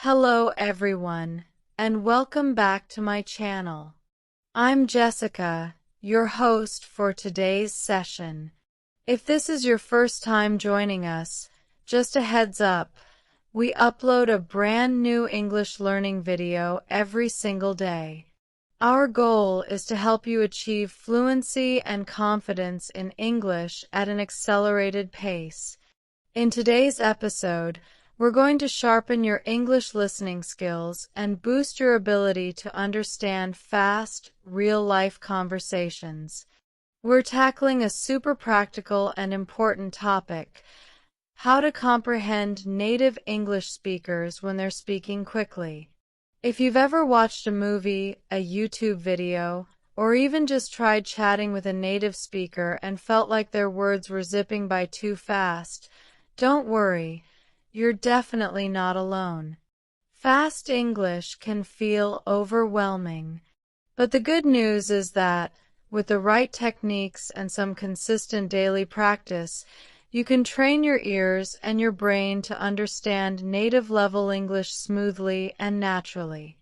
Hello everyone, and welcome back to my channel. I'm Jessica, your host for today's session. If this is your first time joining us, just a heads up, we upload a brand new English learning video every single day. Our goal is to help you achieve fluency and confidence in English at an accelerated pace. In today's episode, we're going to sharpen your English listening skills and boost your ability to understand fast, real-life conversations. We're tackling a super practical and important topic: how to comprehend native English speakers when they're speaking quickly. If you've ever watched a movie, a YouTube video, or even just tried chatting with a native speaker and felt like their words were zipping by too fast, don't worry, you're definitely not alone. Fast English can feel overwhelming, but the good news is that, with the right techniques and some consistent daily practice, you can train your ears and your brain to understand native-level English smoothly and naturally.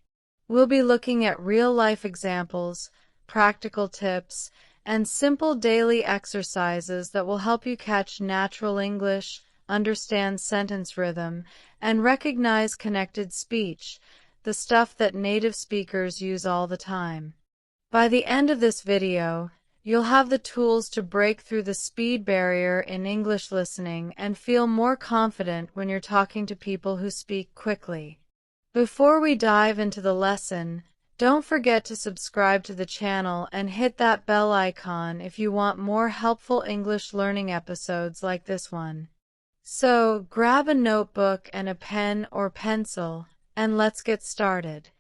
We'll be looking at real-life examples, practical tips, and simple daily exercises that will help you catch natural English, understand sentence rhythm, and recognize connected speech, the stuff that native speakers use all the time. By the end of this video, you'll have the tools to break through the speed barrier in English listening and feel more confident when you're talking to people who speak quickly. Before we dive into the lesson, don't forget to subscribe to the channel and hit that bell icon if you want more helpful English learning episodes like this one. So, grab a notebook and a pen or pencil, and let's get started.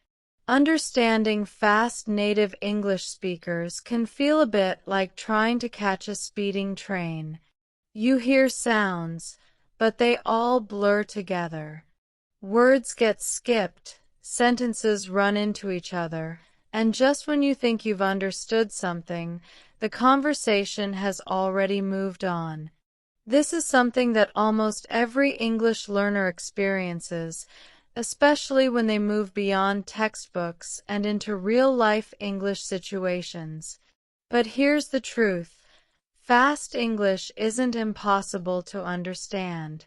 Understanding fast native English speakers can feel a bit like trying to catch a speeding train. You hear sounds, but they all blur together. Words get skipped, sentences run into each other, and just when you think you've understood something, the conversation has already moved on. This is something that almost every English learner experiences, especially when they move beyond textbooks and into real-life English situations. But here's the truth: fast English isn't impossible to understand.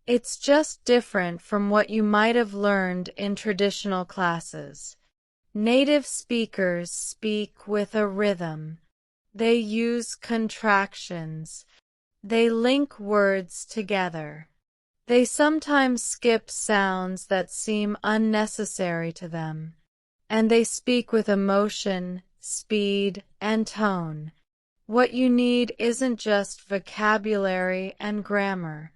It's just different from what you might have learned in traditional classes. Native speakers speak with a rhythm. They use contractions. They link words together. They sometimes skip sounds that seem unnecessary to them. And they speak with emotion, speed, and tone. What you need isn't just vocabulary and grammar.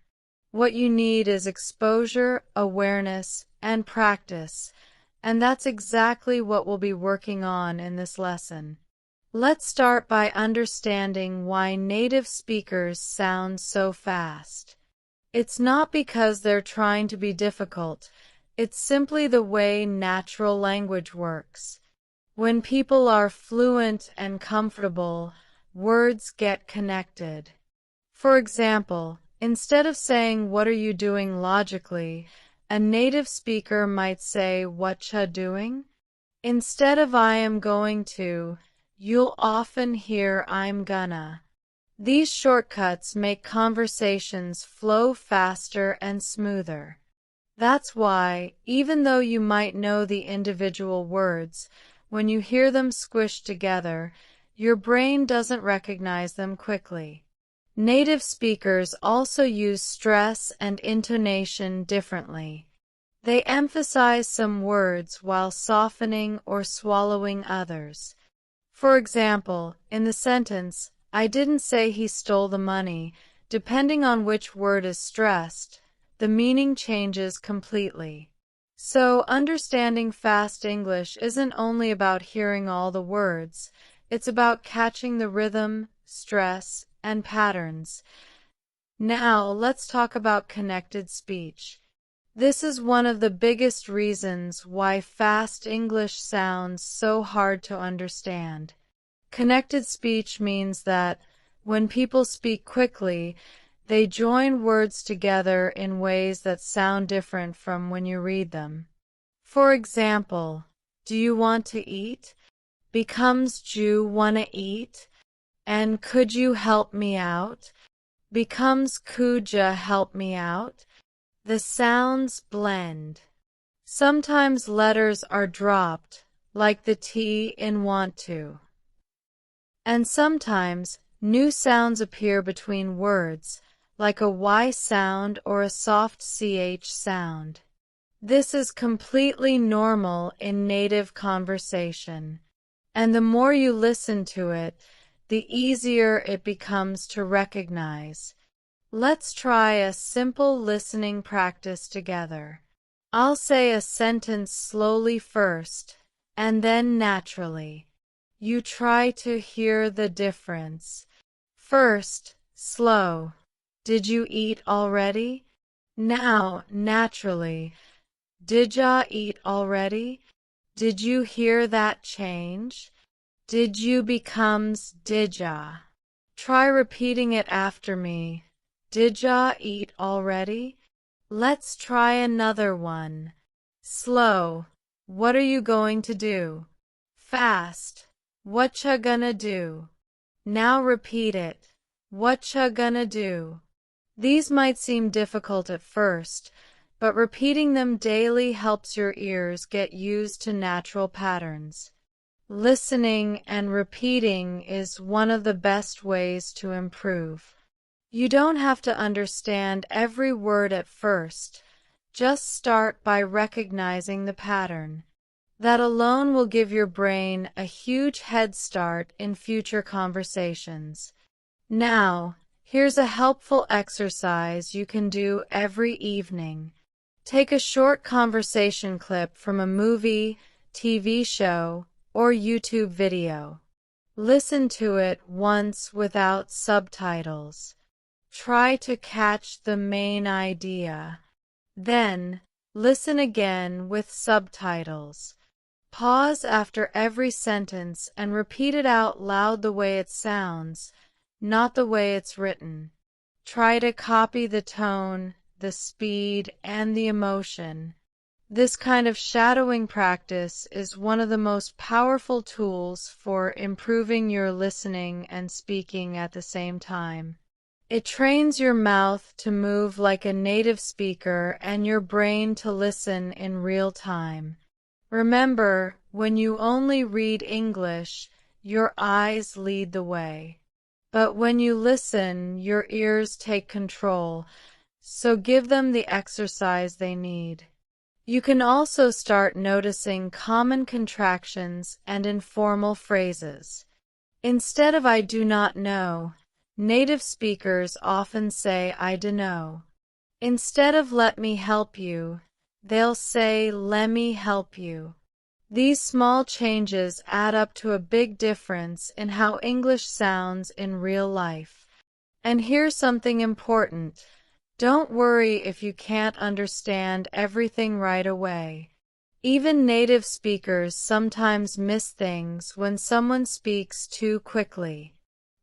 What you need is exposure, awareness, and practice, and that's exactly what we'll be working on in this lesson. Let's start by understanding why native speakers sound so fast. It's not because they're trying to be difficult. It's simply the way natural language works. When people are fluent and comfortable, words get connected. For example, instead of saying "what are you doing" logically, a native speaker might say "whatcha doing?" Instead of "I am going to," you'll often hear "I'm gonna." These shortcuts make conversations flow faster and smoother. That's why, even though you might know the individual words, when you hear them squished together, your brain doesn't recognize them quickly. Native speakers also use stress and intonation differently. They emphasize some words while softening or swallowing others. For example, in the sentence, "I didn't say he stole the money," depending on which word is stressed, the meaning changes completely. So, understanding fast English isn't only about hearing all the words, it's about catching the rhythm, stress, and patterns. Now, let's talk about connected speech. This is one of the biggest reasons why fast English sounds so hard to understand. Connected speech means that, when people speak quickly, they join words together in ways that sound different from when you read them. For example, do you want to eat becomes do you wanna eat, and could you help me out becomes could ya help me out. The sounds blend. Sometimes letters are dropped, like the T in want to. And sometimes new sounds appear between words, like a Y sound or a soft CH sound. This is completely normal in native conversation, and the more you listen to it, the easier it becomes to recognize. Let's try a simple listening practice together. I'll say a sentence slowly first, and then naturally. You try to hear the difference. First, slow. Did you eat already? Now, naturally. Did ya eat already? Did you hear that change? Did you becomes did ya. Try repeating it after me. Did ya eat already? Let's try another one. Slow. What are you going to do? Fast. Whatcha gonna do? Now repeat it. Whatcha gonna do? These might seem difficult at first, but repeating them daily helps your ears get used to natural patterns. Listening and repeating is one of the best ways to improve. You don't have to understand every word at first. Just start by recognizing the pattern. That alone will give your brain a huge head start in future conversations. Now, here's a helpful exercise you can do every evening. Take a short conversation clip from a movie, TV show, or YouTube video. Listen to it once without subtitles. Try to catch the main idea. Then, listen again with subtitles. Pause after every sentence and repeat it out loud the way it sounds, not the way it's written. Try to copy the tone, the speed, and the emotion. This kind of shadowing practice is one of the most powerful tools for improving your listening and speaking at the same time. It trains your mouth to move like a native speaker and your brain to listen in real time. Remember, when you only read English, your eyes lead the way. But when you listen, your ears take control, so give them the exercise they need. You can also start noticing common contractions and informal phrases. Instead of I do not know, native speakers often say I dunno. Instead of let me help you, they'll say lemme help you. These small changes add up to a big difference in how English sounds in real life. And here's something important. Don't worry if you can't understand everything right away. Even native speakers sometimes miss things when someone speaks too quickly.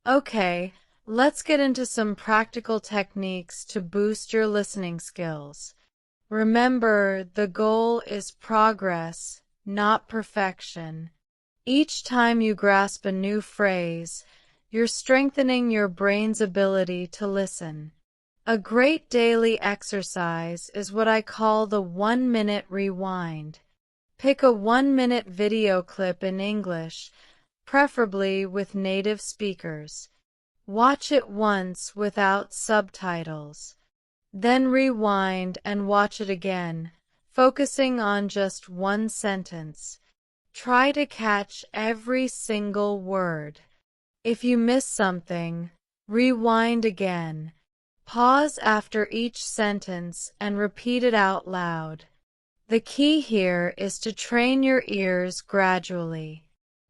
Okay, let's get into some practical techniques to boost your listening skills. Remember, the goal is progress, not perfection. Each time you grasp a new phrase, you're strengthening your brain's ability to listen. A great daily exercise is what I call the 1-minute rewind. Pick a 1-minute video clip in English, preferably with native speakers. Watch it once without subtitles. Then rewind and watch it again, focusing on just one sentence. Try to catch every single word. If you miss something, rewind again. Pause after each sentence and repeat it out loud. The key here is to train your ears gradually.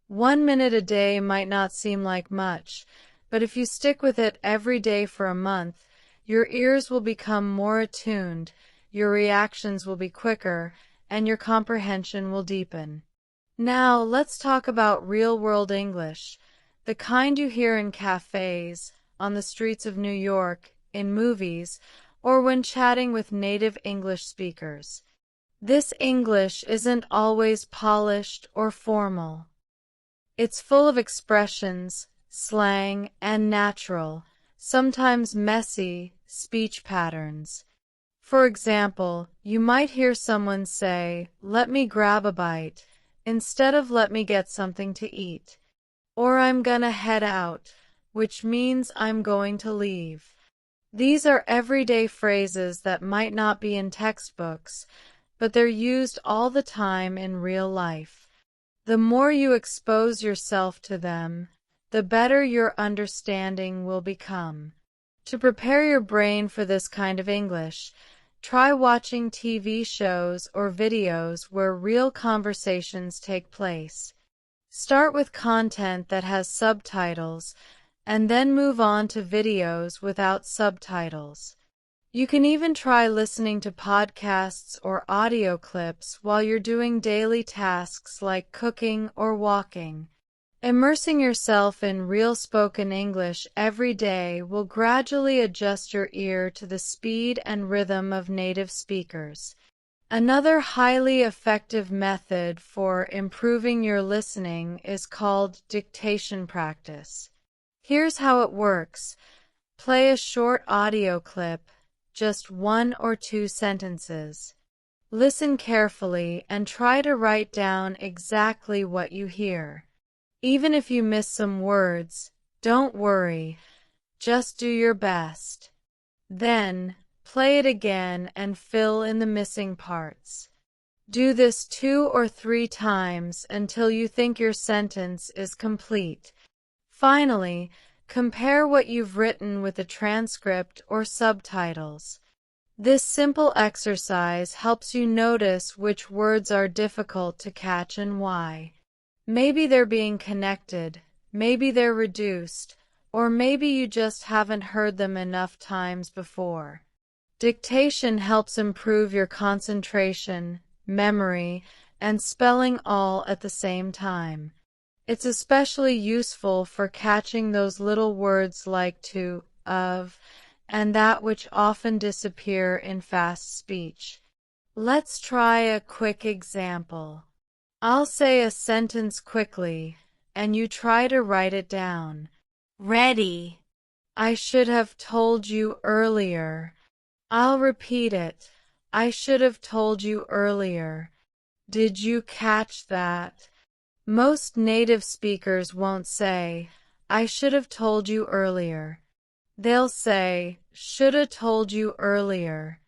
1 minute a day might not seem like much, but if you stick with it every day for a month, your ears will become more attuned, your reactions will be quicker, and your comprehension will deepen. Now, let's talk about real-world English, the kind you hear in cafes, on the streets of New York, in movies, or when chatting with native English speakers. This English isn't always polished or formal. It's full of expressions, slang, and natural, sometimes messy, speech patterns. For example, you might hear someone say, "Let me grab a bite," instead of "let me get something to eat." Or "I'm gonna head out," which means I'm going to leave. These are everyday phrases that might not be in textbooks, but they're used all the time in real life. The more you expose yourself to them, the better your understanding will become. To prepare your brain for this kind of English, try watching TV shows or videos where real conversations take place. Start with content that has subtitles, and then move on to videos without subtitles. You can even try listening to podcasts or audio clips while you're doing daily tasks like cooking or walking. Immersing yourself in real spoken English every day will gradually adjust your ear to the speed and rhythm of native speakers. Another highly effective method for improving your listening is called dictation practice. Here's how it works. Play a short audio clip, just 1 or 2 sentences. Listen carefully and try to write down exactly what you hear. Even if you miss some words, don't worry, just do your best. Then, play it again and fill in the missing parts. Do this 2 or 3 times until you think your sentence is complete. Finally, compare what you've written with a transcript or subtitles. This simple exercise helps you notice which words are difficult to catch and why. Maybe they're being connected, maybe they're reduced, or maybe you just haven't heard them enough times before. Dictation helps improve your concentration, memory, and spelling all at the same time. It's especially useful for catching those little words like to, of, and that which often disappear in fast speech. Let's try a quick example. I'll say a sentence quickly, and you try to write it down. Ready. I should have told you earlier. I'll repeat it. I should have told you earlier. Did you catch that? Most native speakers won't say, "I should have told you earlier." They'll say, "shoulda told you earlier."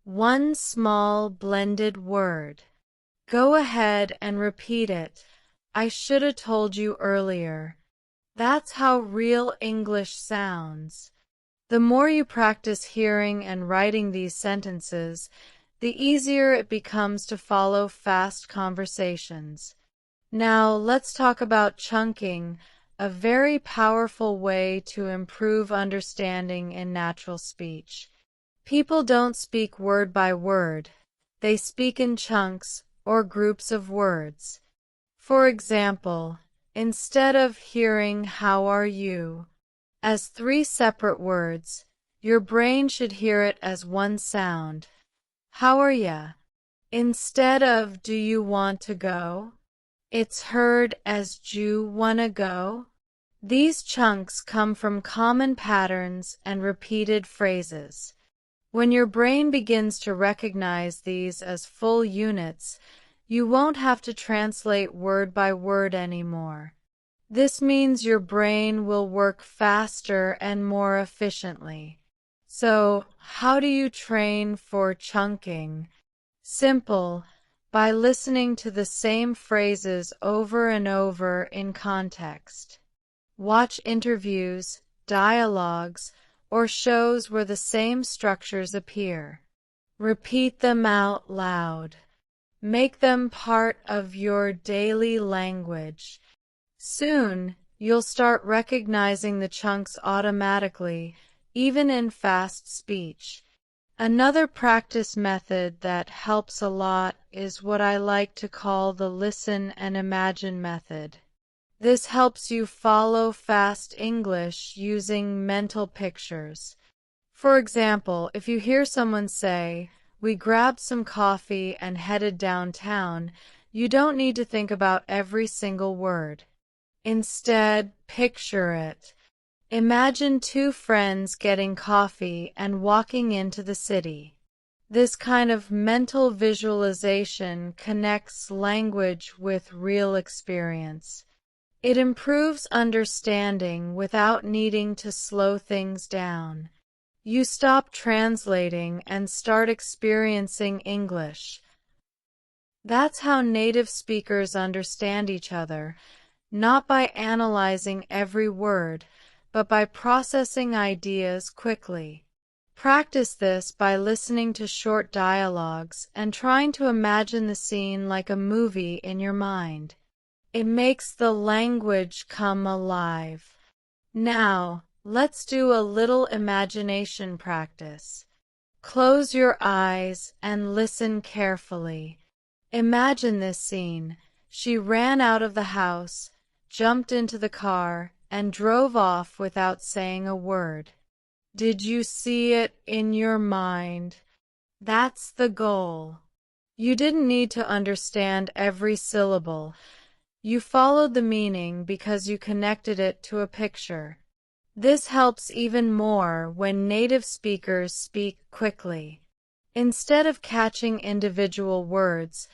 One small blended word. Go ahead and repeat it. I shoulda told you earlier. That's how real English sounds. The more you practice hearing and writing these sentences, the easier it becomes to follow fast conversations. Now, let's talk about chunking, a very powerful way to improve understanding in natural speech. People don't speak word by word. They speak in chunks or groups of words. For example, instead of hearing "how are you" as 3 separate words, your brain should hear it as one sound. How are ya? Instead of "do you want to go?" it's heard as "'Ju wanna go?" These chunks come from common patterns and repeated phrases. When your brain begins to recognize these as full units, you won't have to translate word by word anymore. This means your brain will work faster and more efficiently. So, how do you train for chunking? Simple, by listening to the same phrases over and over in context. Watch interviews, dialogues, or shows where the same structures appear. Repeat them out loud. Make them part of your daily language. Soon, you'll start recognizing the chunks automatically, even in fast speech. Another practice method that helps a lot is what I like to call the listen and imagine method. This helps you follow fast English using mental pictures. For example, if you hear someone say, we grabbed some coffee and headed downtown, you don't need to think about every single word. Instead, picture it. Imagine two friends getting coffee and walking into the city. This kind of mental visualization connects language with real experience. It improves understanding without needing to slow things down. You stop translating and start experiencing English. That's how native speakers understand each other, not by analyzing every word, but by processing ideas quickly. Practice this by listening to short dialogues and trying to imagine the scene like a movie in your mind. It makes the language come alive. Now, let's do a little imagination practice. Close your eyes and listen carefully. Imagine this scene. She ran out of the house, jumped into the car, and drove off without saying a word. Did you see it in your mind? That's the goal. You didn't need to understand every syllable. You followed the meaning because you connected it to a picture. This helps even more when native speakers speak quickly. Instead of catching individual words,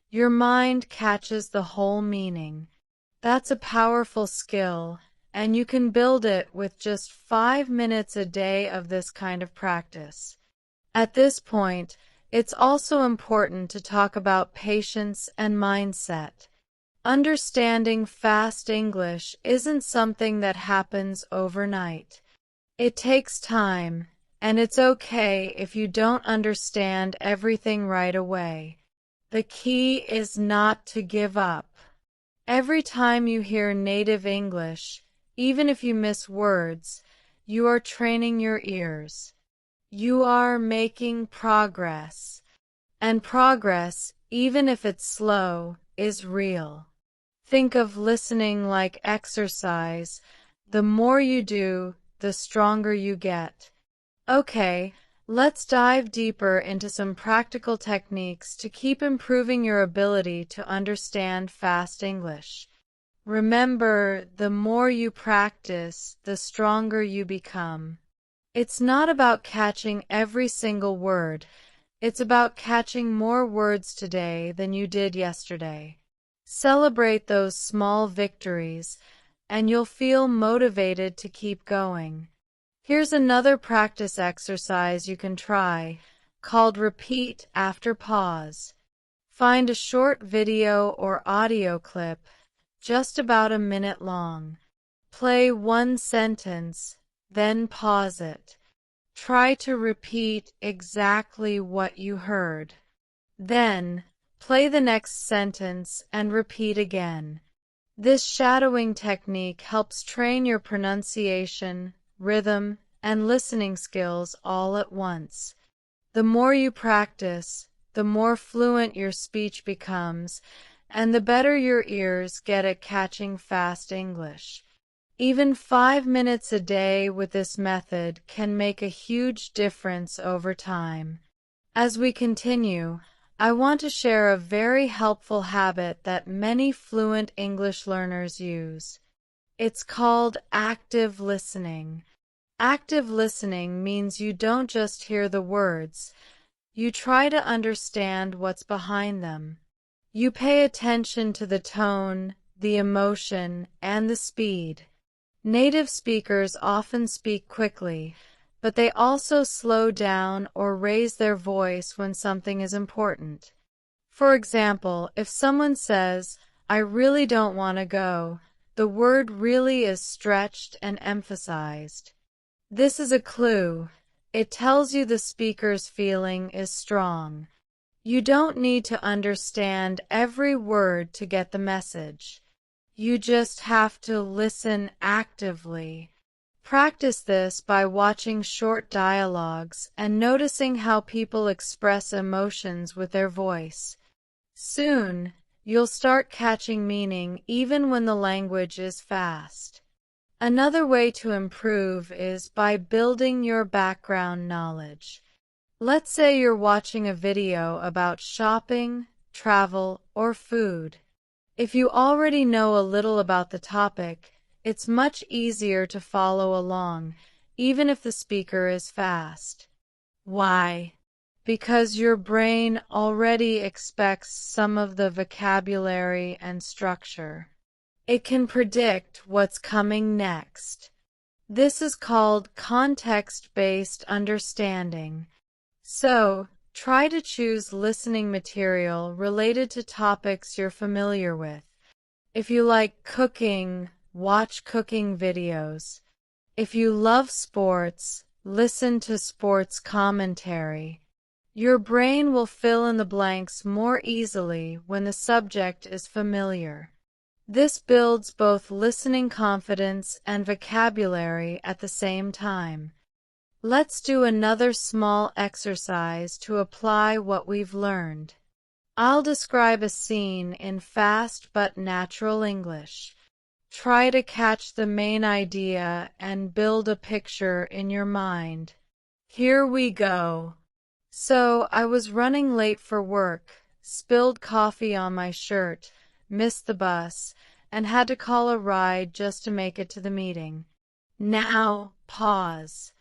your mind catches the whole meaning. That's a powerful skill, and you can build it with just 5 minutes a day of this kind of practice. At this point, it's also important to talk about patience and mindset. Understanding fast English isn't something that happens overnight. It takes time, and it's okay if you don't understand everything right away. The key is not to give up. Every time you hear native English, even if you miss words, you are training your ears. You are making progress. And progress, even if it's slow, is real. Think of listening like exercise. The more you do, the stronger you get. Okay, let's dive deeper into some practical techniques to keep improving your ability to understand fast English. Remember, the more you practice, the stronger you become. It's not about catching every single word. It's about catching more words today than you did yesterday. Celebrate those small victories, and you'll feel motivated to keep going. Here's another practice exercise you can try, called repeat after pause. Find a short video or audio clip, just about a minute long. Play one sentence, then pause it. Try to repeat exactly what you heard. Then, play the next sentence and repeat again. This shadowing technique helps train your pronunciation, rhythm, and listening skills all at once. The more you practice, the more fluent your speech becomes, and the better your ears get at catching fast English. Even 5 minutes a day with this method can make a huge difference over time. As we continue, I want to share a very helpful habit that many fluent English learners use. It's called active listening. Active listening means you don't just hear the words, you try to understand what's behind them. You pay attention to the tone, the emotion, and the speed. Native speakers often speak quickly, but they also slow down or raise their voice when something is important. For example, if someone says, "I really don't want to go," the word really is stretched and emphasized. This is a clue. It tells you the speaker's feeling is strong. You don't need to understand every word to get the message. You just have to listen actively. Practice this by watching short dialogues and noticing how people express emotions with their voice. Soon, you'll start catching meaning even when the language is fast. Another way to improve is by building your background knowledge. Let's say you're watching a video about shopping, travel, or food. If you already know a little about the topic, it's much easier to follow along, even if the speaker is fast. Why? Because your brain already expects some of the vocabulary and structure. It can predict what's coming next. This is called context-based understanding. So, try to choose listening material related to topics you're familiar with. If you like cooking, watch cooking videos. If you love sports, listen to sports commentary. Your brain will fill in the blanks more easily when the subject is familiar. This builds both listening confidence and vocabulary at the same time. Let's do another small exercise to apply what we've learned. I'll describe a scene in fast but natural English. Try to catch the main idea and build a picture in your mind. Here we go. So, I was running late for work, spilled coffee on my shirt, missed the bus, and had to call a ride just to make it to the meeting. Now, pause.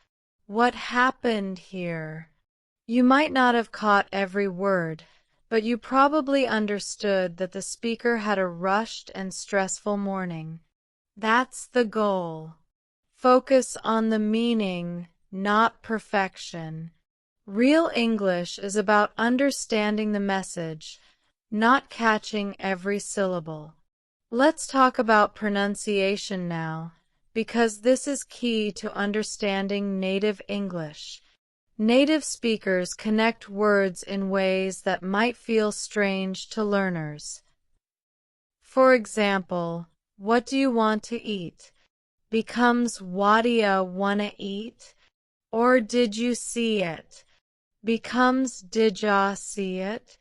What happened here? You might not have caught every word, but you probably understood that the speaker had a rushed and stressful morning. That's the goal. Focus on the meaning, not perfection. Real English is about understanding the message, not catching every syllable. Let's talk about pronunciation now, because this is key to understanding native English. Native speakers connect words in ways that might feel strange to learners. For example, what do you want to eat becomes what'ya wanna eat, or did you see it becomes did ya see it.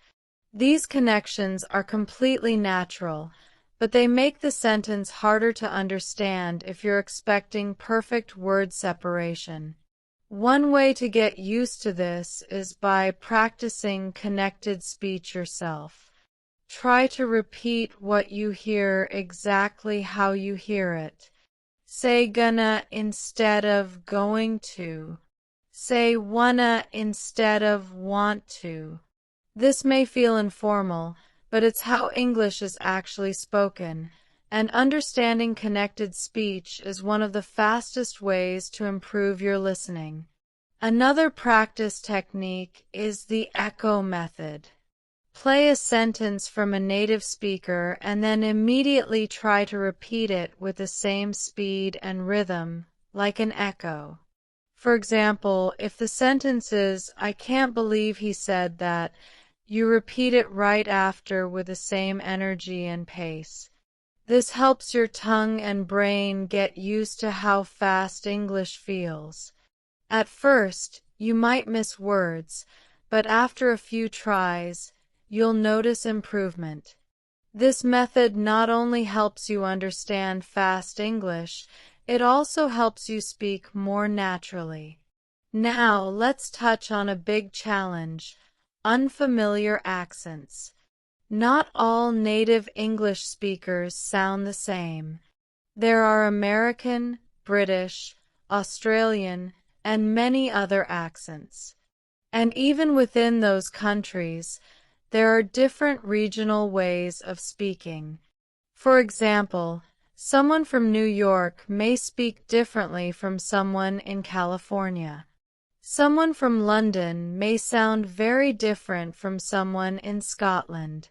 These connections are completely natural, but they make the sentence harder to understand if you're expecting perfect word separation. One way to get used to this is by practicing connected speech yourself. Try to repeat what you hear exactly how you hear it. Say gonna instead of going to. Say wanna instead of want to. This may feel informal, but it's how English is actually spoken, and understanding connected speech is one of the fastest ways to improve your listening. Another practice technique is the echo method. Play a sentence from a native speaker and then immediately try to repeat it with the same speed and rhythm, like an echo. For example, if the sentence is, "I can't believe he said that," you repeat it right after with the same energy and pace. This helps your tongue and brain get used to how fast English feels. At first, you might miss words, but after a few tries, you'll notice improvement. This method not only helps you understand fast English, it also helps you speak more naturally. Now, let's touch on a big challenge: unfamiliar accents. Not all native English speakers sound the same. There are American, British, Australian, and many other accents. And even within those countries, there are different regional ways of speaking. For example, someone from New York may speak differently from someone in California. Someone from London may sound very different from someone in Scotland.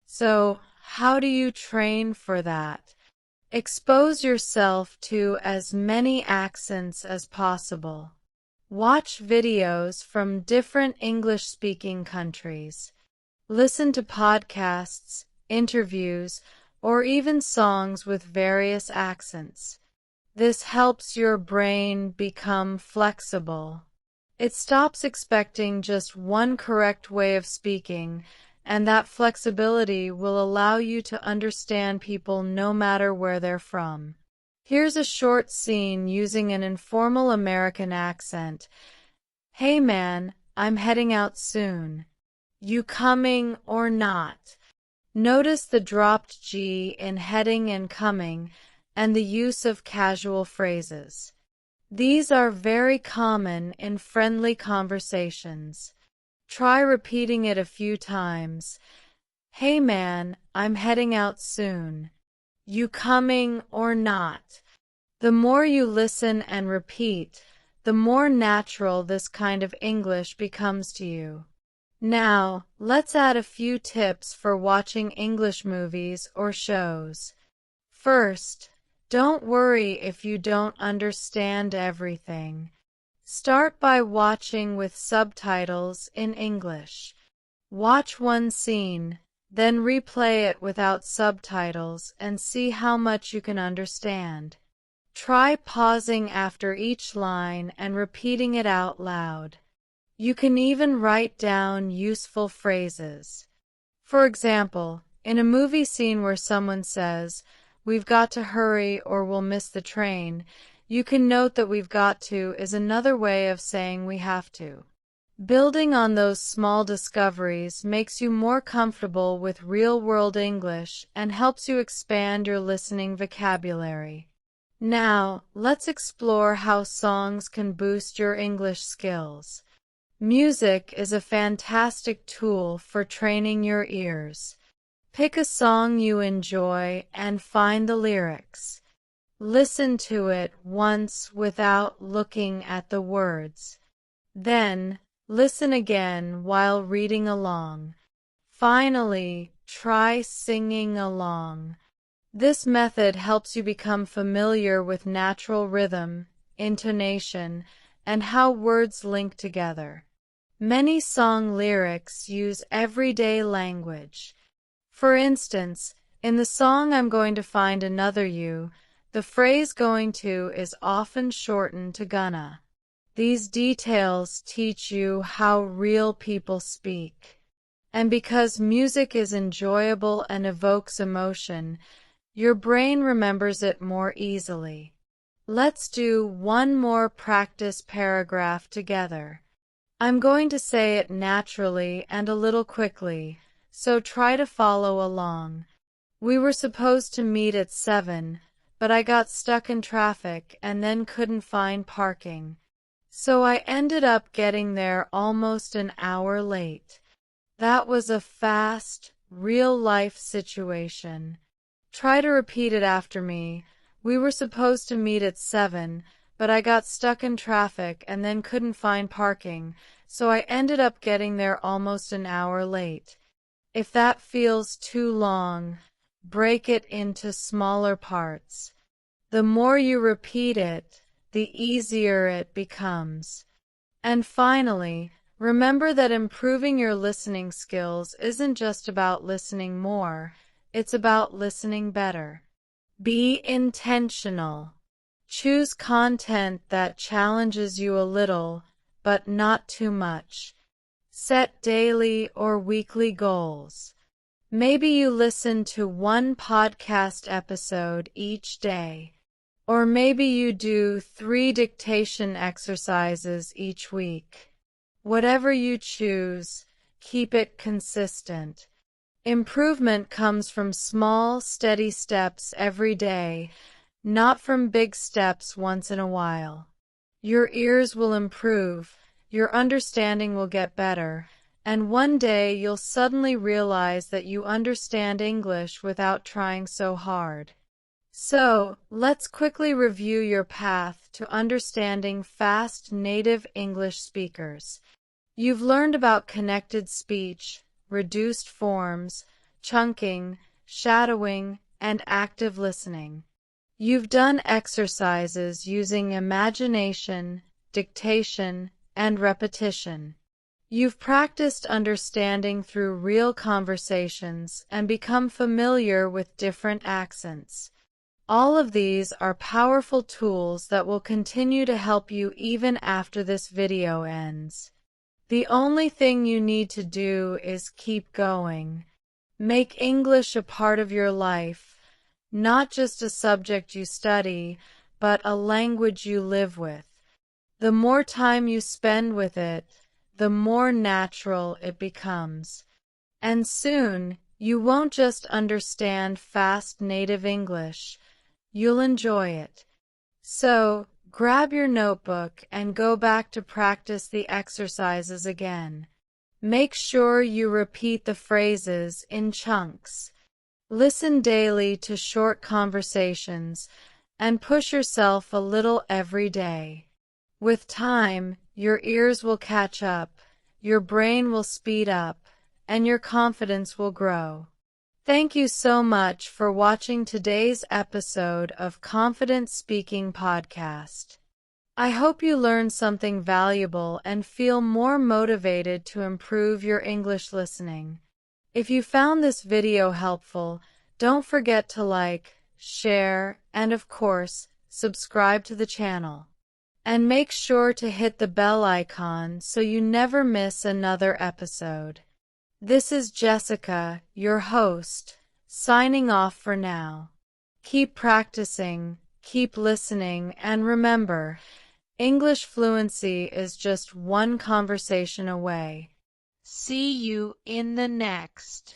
So, how do you train for that? Expose yourself to as many accents as possible. Watch videos from different English-speaking countries. Listen to podcasts, interviews, or even songs with various accents. This helps your brain become flexible. It stops expecting just one correct way of speaking, and that flexibility will allow you to understand people no matter where they're from. Here's a short scene using an informal American accent. "Hey man, I'm heading out soon. You coming or not? Notice the dropped G in heading and coming, and the use of casual phrases. These are very common in friendly conversations. Try repeating it a few times. Hey man, I'm heading out soon. You coming or not? The more you listen and repeat, the more natural this kind of English becomes to you. Now, let's add a few tips for watching English movies or shows. First, don't worry if you don't understand everything. Start by watching with subtitles in English. Watch one scene, then replay it without subtitles and see how much you can understand. Try pausing after each line and repeating it out loud. You can even write down useful phrases. For example, in a movie scene where someone says, "We've got to hurry or we'll miss the train," you can note that "we've got to" is another way of saying we have to. Building on those small discoveries makes you more comfortable with real-world English and helps you expand your listening vocabulary. Now, let's explore how songs can boost your English skills. Music is a fantastic tool for training your ears. Pick a song you enjoy and find the lyrics. Listen to it once without looking at the words. Then, listen again while reading along. Finally, try singing along. This method helps you become familiar with natural rhythm, intonation, and how words link together. Many song lyrics use everyday language. For instance, in the song "I'm Going to Find Another You," the phrase "going to" is often shortened to gonna. These details teach you how real people speak. And because music is enjoyable and evokes emotion, your brain remembers it more easily. Let's do one more practice paragraph together. I'm going to say it naturally and a little quickly, so try to follow along. We were supposed to meet at 7, but I got stuck in traffic and then couldn't find parking. So I ended up getting there almost an hour late. That was a fast, real-life situation. Try to repeat it after me. We were supposed to meet at 7, but I got stuck in traffic and then couldn't find parking, so I ended up getting there almost an hour late. If that feels too long, break it into smaller parts. The more you repeat it, the easier it becomes. And finally, remember that improving your listening skills isn't just about listening more, it's about listening better. Be intentional. Choose content that challenges you a little, but not too much. Set daily or weekly goals. Maybe you listen to one podcast episode each day. Or maybe you do 3 dictation exercises each week. Whatever you choose, keep it consistent. Improvement comes from small, steady steps every day, not from big steps once in a while. Your ears will improve, your understanding will get better, and one day you'll suddenly realize that you understand English without trying so hard. So, let's quickly review your path to understanding fast native English speakers. You've learned about connected speech, reduced forms, chunking, shadowing, and active listening. You've done exercises using imagination, dictation, and repetition. You've practiced understanding through real conversations and become familiar with different accents. All of these are powerful tools that will continue to help you even after this video ends. The only thing you need to do is keep going. Make English a part of your life, not just a subject you study, but a language you live with. The more time you spend with it, the more natural it becomes. And soon, you won't just understand fast native English, you'll enjoy it. So, grab your notebook and go back to practice the exercises again. Make sure you repeat the phrases in chunks. Listen daily to short conversations and push yourself a little every day. With time, your ears will catch up, your brain will speed up, and your confidence will grow. Thank you so much for watching today's episode of Confident Speaking Podcast. I hope you learned something valuable and feel more motivated to improve your English listening. If you found this video helpful, don't forget to like, share, and of course, subscribe to the channel. And make sure to hit the bell icon so you never miss another episode. This is Jessica, your host, signing off for now. Keep practicing, keep listening, and remember, English fluency is just one conversation away. See you in the next.